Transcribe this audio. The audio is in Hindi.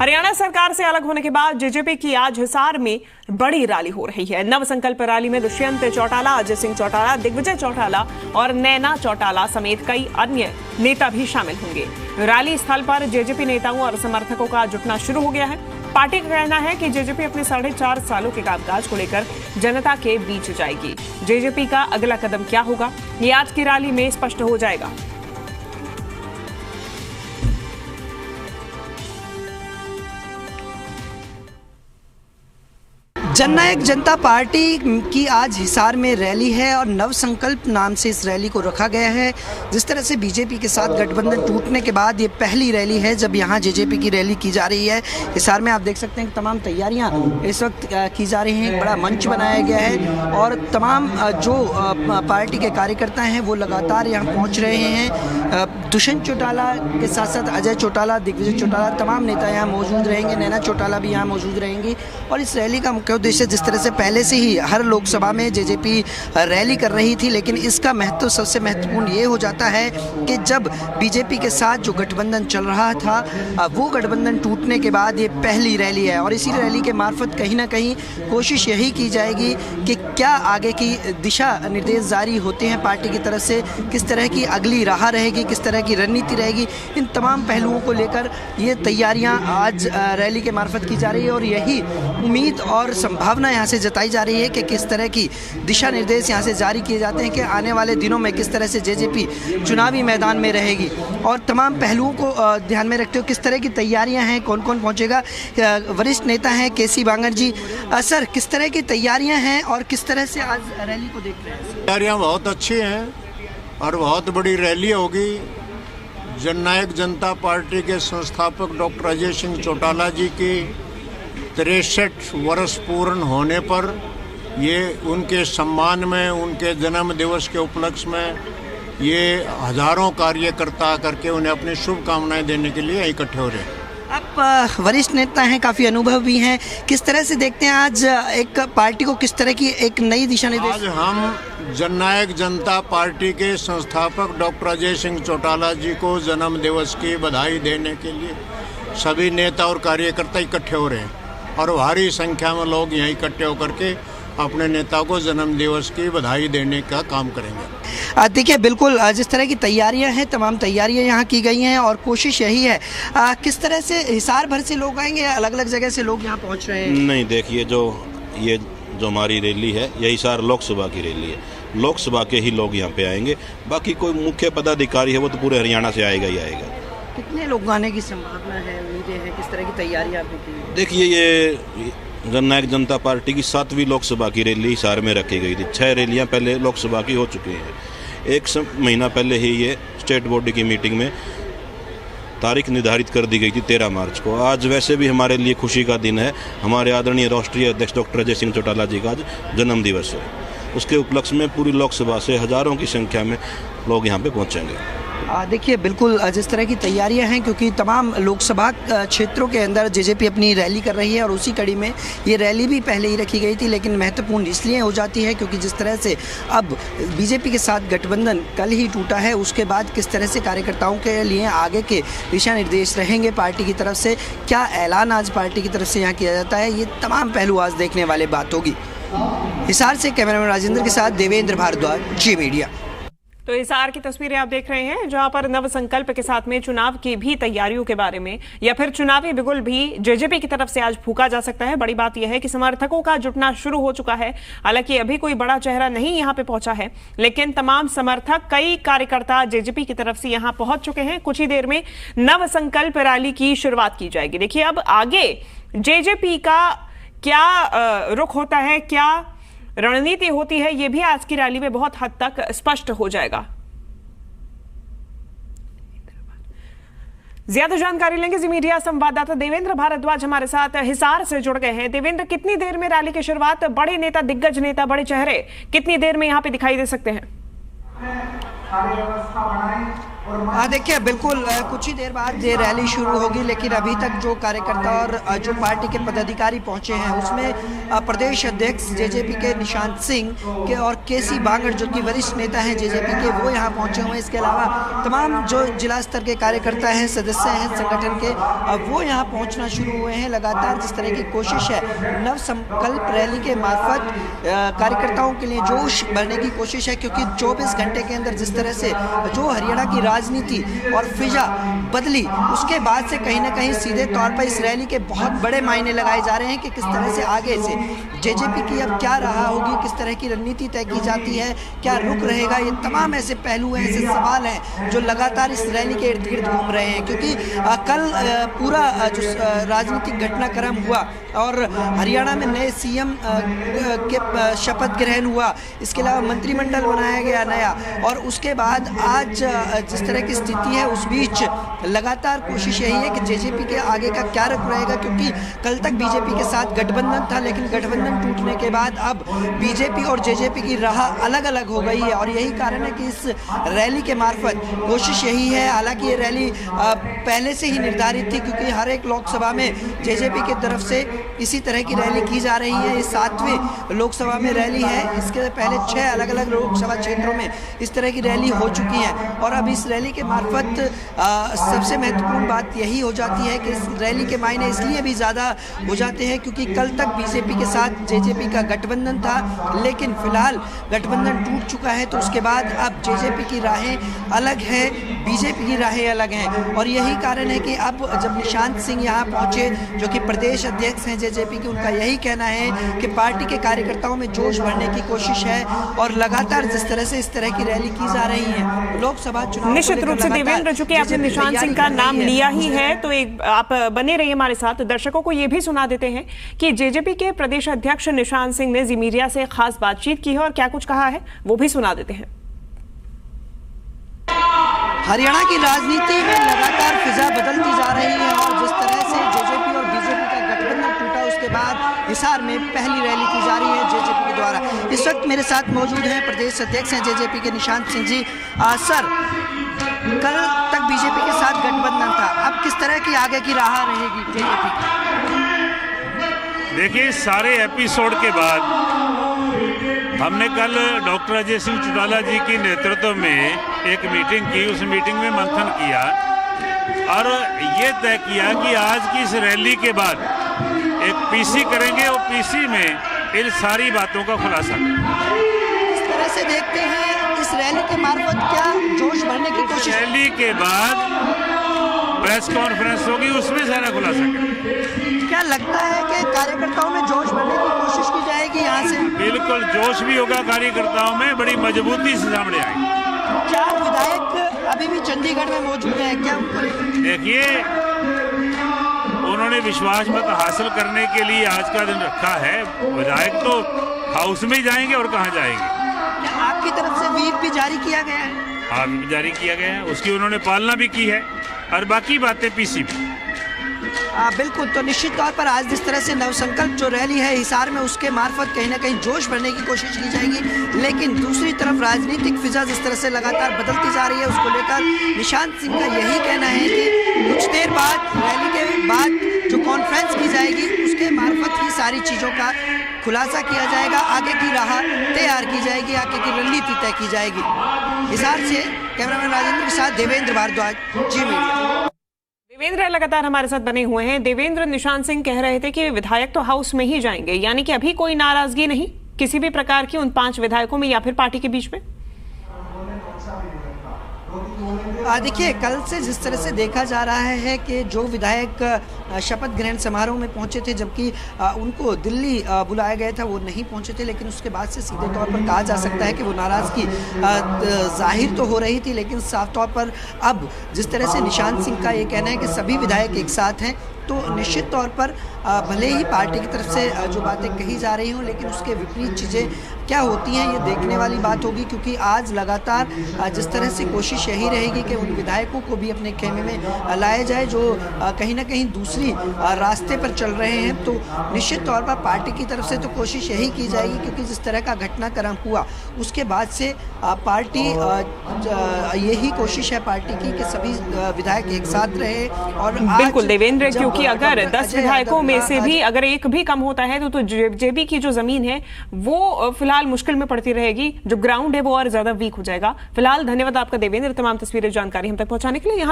हरियाणा सरकार से अलग होने के बाद जेजेपी की आज हिसार में बड़ी रैली हो रही है। नव संकल्प रैली में दुष्यंत चौटाला, अजय सिंह चौटाला, दिग्विजय चौटाला और नैना चौटाला समेत कई अन्य नेता भी शामिल होंगे। रैली स्थल पर जेजेपी नेताओं और समर्थकों का जुटना शुरू हो गया है। पार्टी का कहना है कि जेजेपी अपने 4.5 सालों के कामकाज को लेकर जनता के बीच जाएगी। जेजेपी का अगला कदम क्या होगा, ये आज की रैली में स्पष्ट हो जाएगा। जननायक जनता पार्टी की आज हिसार में रैली है और नव संकल्प नाम से इस रैली को रखा गया है। जिस तरह से बीजेपी के साथ गठबंधन टूटने के बाद ये पहली रैली है जब यहाँ जेजेपी की रैली की जा रही है। हिसार में आप देख सकते हैं कि तमाम तैयारियाँ इस वक्त की जा रही हैं। एक बड़ा मंच बनाया गया है और तमाम जो पार्टी के कार्यकर्ता हैं वो लगातार यहाँ पहुँच रहे हैं। दुष्यंत चौटाला के साथ साथ अजय चौटाला, दिग्विजय चौटाला, तमाम नेता यहाँ मौजूद रहेंगे। नैना चौटाला भी यहाँ मौजूद रहेंगी और इस रैली का मुख्य उद्देश्य, जिस तरह से पहले से ही हर लोकसभा में जेजेपी रैली कर रही थी, लेकिन इसका महत्व सबसे महत्वपूर्ण ये हो जाता है कि जब बीजेपी के साथ जो गठबंधन चल रहा था वो गठबंधन टूटने के बाद ये पहली रैली है और इसी रैली के मार्फत कहीं ना कहीं कोशिश यही की जाएगी कि क्या आगे की दिशा निर्देश जारी होते हैं पार्टी की तरफ से, किस तरह की अगली राह रहेगी, किस तरह की रणनीति रहेगी। इन तमाम पहलुओं को लेकर ये तैयारियां आज रैली के मार्फत की जा रही है और यही उम्मीद और संभावना यहाँ से जताई जा रही है कि किस तरह की दिशा निर्देश यहाँ से जारी किए जाते हैं कि आने वाले दिनों में किस तरह से जेजेपी चुनावी मैदान में रहेगी और तमाम पहलुओं को ध्यान में रखते हुए किस तरह की तैयारियां हैं, कौन कौन पहुंचेगा। वरिष्ठ नेता हैं केसी बांगर जी। सर, किस तरह की तैयारियां हैं और किस तरह से आज रैली को देख रहे हैं? तैयारियाँ बहुत अच्छी हैं और बहुत बड़ी रैली होगी। जननायक जनता पार्टी के संस्थापक डॉक्टर अजय सिंह चौटाला जी की 63 वर्ष पूर्ण होने पर ये उनके सम्मान में, उनके जन्म दिवस के उपलक्ष्य में ये हजारों कार्यकर्ता करके उन्हें अपनी शुभकामनाएं देने के लिए इकट्ठे हो रहे हैं। आप वरिष्ठ नेता हैं, काफ़ी अनुभव भी हैं, किस तरह से देखते हैं आज एक पार्टी को, किस तरह की एक नई दिशा निर्देश? आज हम जननायक जनता पार्टी के संस्थापक डॉक्टर अजय सिंह चौटाला जी को जन्म दिवस की बधाई देने के लिए सभी नेता और कार्यकर्ता इकट्ठे हो रहे हैं और भारी संख्या में लोग यहाँ इकट्ठे होकर के अपने नेता को जन्म दिवस की बधाई देने का काम करेंगे। देखिए, बिल्कुल जिस तरह की तैयारियां हैं, तमाम तैयारियां यहाँ की गई हैं और कोशिश यही है। किस तरह से हिसार भर से लोग आएंगे, अलग अलग जगह से लोग यहाँ पहुँच रहे हैं? नहीं, देखिए, ये जो हमारी रैली है ये हिसार लोकसभा की रैली है। लोकसभा के ही लोग यहाँ पे आएंगे, बाकी कोई मुख्य पदाधिकारी है वो तो पूरे हरियाणा से आएगा ही आएगा। कितने लोग आने की संभावना है, उम्मीदें हैं, किस तरह की तैयारियां आपने की? देखिए, ये जननायक जनता पार्टी की 7वीं लोकसभा की रैली हिसार में रखी गई थी। 6 रैलियां पहले लोकसभा की हो चुकी हैं। 1 महीना पहले ही ये स्टेट बॉडी की मीटिंग में तारीख निर्धारित कर दी गई थी 13 मार्च को। आज वैसे भी हमारे लिए खुशी का दिन है। हमारे आदरणीय राष्ट्रीय अध्यक्ष डॉक्टर अजय सिंह चौटाला जी का आज जन्म दिवस है। उसके उपलक्ष्य में पूरी लोकसभा से हजारों की संख्या में लोग यहाँ पे पहुँचेंगे। देखिए, बिल्कुल जिस तरह की तैयारियां हैं, क्योंकि तमाम लोकसभा क्षेत्रों के अंदर जेजेपी अपनी रैली कर रही है और उसी कड़ी में ये रैली भी पहले ही रखी गई थी, लेकिन महत्वपूर्ण इसलिए हो जाती है क्योंकि जिस तरह से अब बीजेपी के साथ गठबंधन कल ही टूटा है, उसके बाद किस तरह से कार्यकर्ताओं के लिए आगे के दिशा निर्देश रहेंगे पार्टी की तरफ से, क्या ऐलान आज पार्टी की तरफ से यहाँ किया जाता है, ये तमाम पहलू आज देखने वाले बात होगी। हिसार से कैमरामैन राजेंद्र के साथ देवेंद्र भारद्वाज, जी मीडिया। तो हिसार की तस्वीरें आप देख रहे हैं, जहां पर नव संकल्प के साथ में चुनाव की भी तैयारियों के बारे में या फिर चुनावी बिगुल भी जेजेपी की तरफ से आज फूंका जा सकता है। बड़ी बात यह है कि समर्थकों का जुटना शुरू हो चुका है। हालांकि अभी कोई बड़ा चेहरा नहीं यहां पे पहुंचा है, लेकिन तमाम समर्थक, कई कार्यकर्ता जेजेपी की तरफ से यहां पहुंच चुके हैं। कुछ ही देर में नव संकल्प रैली की शुरुआत की जाएगी। देखिए, अब आगे जेजेपी का क्या रुख होता है, क्या रणनीति होती है, यह भी आज की रैली में बहुत हद तक स्पष्ट हो जाएगा। ज्यादा जानकारी लेंगे जी मीडिया संवाददाता देवेंद्र भारद्वाज हमारे साथ हिसार से जुड़ गए हैं। देवेंद्र, कितनी देर में रैली की शुरुआत? बड़े नेता, दिग्गज नेता, बड़े चेहरे कितनी देर में यहां पे दिखाई दे सकते हैं? देखिए बिल्कुल कुछ ही देर बाद ये रैली शुरू होगी, लेकिन अभी तक जो कार्यकर्ता और जो पार्टी के पदाधिकारी पहुंचे हैं उसमें प्रदेश अध्यक्ष जेजेपी के निशांत सिंह के और केसी बांगड़ जो कि वरिष्ठ नेता हैं जेजेपी के, वो यहाँ पहुंचे हुए हैं। इसके अलावा तमाम जो जिला स्तर के कार्यकर्ता हैं, सदस्य हैं संगठन के, वो यहाँ पहुँचना शुरू हुए हैं। लगातार जिस तरह की कोशिश है नव संकल्प रैली के मार्फत कार्यकर्ताओं के लिए जोश भरने की कोशिश है, क्योंकि 24 घंटे के अंदर जिस तरह से जो हरियाणा की राजनीति और फिजा बदली, उसके बाद से कहीं ना कहीं सीधे तौर पर इस रैली के बहुत बड़े मायने लगाए जा रहे हैं कि किस तरह से आगे से जेजेपी की अब क्या रहा होगी, किस तरह की रणनीति तय की जाती है, क्या रुख रहेगा। ये तमाम ऐसे पहलू हैं, ऐसे सवाल हैं जो लगातार इस रैली के इर्द गिर्द घूम रहे हैं, क्योंकि कल पूरा जो राजनीतिक घटनाक्रम हुआ और हरियाणा में नए सीएम के शपथ ग्रहण हुआ, इसके अलावा मंत्रिमंडल बनाया गया नया, और उसके बाद आज जिस तरह की स्थिति है उस बीच लगातार कोशिश यही है कि जेजेपी के आगे का क्या रुख रहेगा, क्योंकि कल तक बीजेपी के साथ गठबंधन था, लेकिन गठबंधन टूटने के बाद अब बीजेपी और जेजेपी की राह अलग अलग हो गई है, और यही कारण है कि इस रैली के मार्फत कोशिश यही है। हालांकि ये रैली पहले से ही निर्धारित थी, क्योंकि हर एक लोकसभा में जेजेपी की तरफ से इसी तरह की रैली की जा रही है। ये 7वीं लोकसभा में रैली है, इसके पहले 6 अलग अलग लोकसभा क्षेत्रों में इस तरह की रैली हो चुकी है, और अब इस रैली के मार्फत सबसे महत्वपूर्ण बात यही हो जाती है कि इस रैली के मायने इसलिए भी ज़्यादा हो जाते हैं क्योंकि कल तक बीजेपी के साथ जेजेपी का गठबंधन था, लेकिन फिलहाल गठबंधन टूट चुका है, तो उसके बाद अब जेजेपी की राहें अलग हैं, बीजेपी की राहें अलग हैं, और यही कारण है कि अब जब निशांत सिंह यहाँ पहुँचे जो कि प्रदेश अध्यक्ष हैं जेजेपी के, उनका यही कहना है कि पार्टी के कार्यकर्ताओं में जोश भरने की कोशिश है, और लगातार जिस तरह से इस तरह की रैली की जा रही है लोकसभा चुनाव निश्चित रूप से देवेंद्र, चूंकि आपने निशांत सिंह का नाम लिया ही है तो एक आप बने रहिए हमारे साथ। दर्शकों को यह भी सुना देते हैं कि जेजेपी के प्रदेश अध्यक्ष निशांत सिंह ने जी मीडिया से खास बातचीत की है और क्या कुछ कहा है वो भी सुना देते हैं। हरियाणा की राजनीति में लगातार फिजा बदलती जा रही है, और जिस तरह से जेजेपी और बीजेपी का गठबंधन टूटा उसके बाद हिसार में पहली रैली की जा रही है जेजेपी के द्वारा। इस वक्त मेरे साथ मौजूद हैं प्रदेश अध्यक्ष हैं जेजेपी के निशांत सिंह जी। सर, कल तक बीजेपी के साथ गठबंधन था, अब किस तरह की आगे की राह रहेगी जेजेपी की? देखिए, सारे एपिसोड के बाद हमने कल डॉक्टर अजय सिंह चौटाला जी की नेतृत्व में एक मीटिंग की। उस मीटिंग में मंथन किया और ये तय किया कि आज की इस रैली के बाद एक पीसी करेंगे और पीसी में इन सारी बातों का खुलासा करेंगे। इस तरह से देखते हैं इस रैली के मार्फत क्या जोश भरने की कोशिश? रैली के बाद प्रेस कॉन्फ्रेंस होगी, उसमें सारा खुलासा करेंगे। क्या लगता है कि कार्यकर्ताओं में जोश भरने की कोशिश की जाएगी यहाँ से? बिल्कुल जोश भी होगा, कार्यकर्ताओं में बड़ी मजबूती से सामने आएगी। 4 विधायक अभी भी चंडीगढ़ में मौजूद हैं, क्या? देखिए, उन्होंने विश्वास मत हासिल करने के लिए आज का दिन रखा है। विधायक तो हाउस में ही जाएंगे और कहाँ जाएंगे। आपकी तरफ से व्हीप भी जारी किया गया है? हाँ, भी जारी किया गया है, उसकी उन्होंने पालना भी की है, और बाकी बातें पीसी भी। बिल्कुल, तो निश्चित तौर पर आज जिस तरह से नवसंकल्प जो रैली है हिसार में, उसके मार्फत कहीं ना कहीं जोश भरने की कोशिश की जाएगी, लेकिन दूसरी तरफ राजनीतिक फिजा जिस तरह से लगातार बदलती जा रही है उसको लेकर निशांत सिंह का यही कहना है कि कुछ देर बाद रैली के बाद जो कॉन्फ्रेंस की जाएगी उसके मार्फत ही सारी चीज़ों का खुलासा किया जाएगा, आगे की राह तैयार की जाएगी, आगे की रणनीति तय की जाएगी। हिसार से कैमरामैन राजेंद्र के साथ देवेंद्र भारद्वाज, जी मीडिया। देवेंद्र लगातार हमारे साथ बने हुए हैं। देवेंद्र, निशांत सिंह कह रहे थे कि विधायक तो हाउस में ही जाएंगे, यानी कि अभी कोई नाराजगी नहीं किसी भी प्रकार की उन 5 विधायकों में या फिर पार्टी के बीच में? देखिए, कल से जिस तरह से देखा जा रहा है कि जो विधायक शपथ ग्रहण समारोह में पहुंचे थे, जबकि उनको दिल्ली बुलाया गया था, वो नहीं पहुंचे थे, लेकिन उसके बाद से सीधे तौर पर कहा जा सकता है कि वो नाराज़गी जाहिर तो हो रही थी, लेकिन साफ तौर पर अब जिस तरह से निशांत सिंह का ये कहना है कि सभी विधायक एक साथ हैं, तो निश्चित तौर पर भले ही पार्टी की तरफ से जो बातें कही जा रही हों, लेकिन उसके विपरीत चीज़ें क्या होती हैं ये देखने वाली बात होगी, क्योंकि आज लगातार जिस तरह से कोशिश यही रहेगी कि उन विधायकों को भी अपने खेमे में लाया जाए जो कहीं ना कहीं दूसरी रास्ते पर चल रहे हैं। तो निश्चित तौर पर पार्टी की तरफ से तो कोशिश यही की जाएगी, क्योंकि जिस तरह का घटनाक्रम हुआ उसके बाद से पार्टी यही कोशिश है पार्टी की कि सभी विधायक एक साथ रहे। और बिल्कुल देवेंद्र, क्योंकि अगर 10 विधायकों में से भी अगर एक भी कम होता है तो जेबी की जो जमीन है वो फिलहाल मुश्किल में पड़ती रहेगी, जो ग्राउंड है वो और ज्यादा वीक हो जाएगा। फिलहाल धन्यवाद आपका देवेंद्र, तमाम तस्वीरें जानकारी हम तक पहुंचाने के लिए।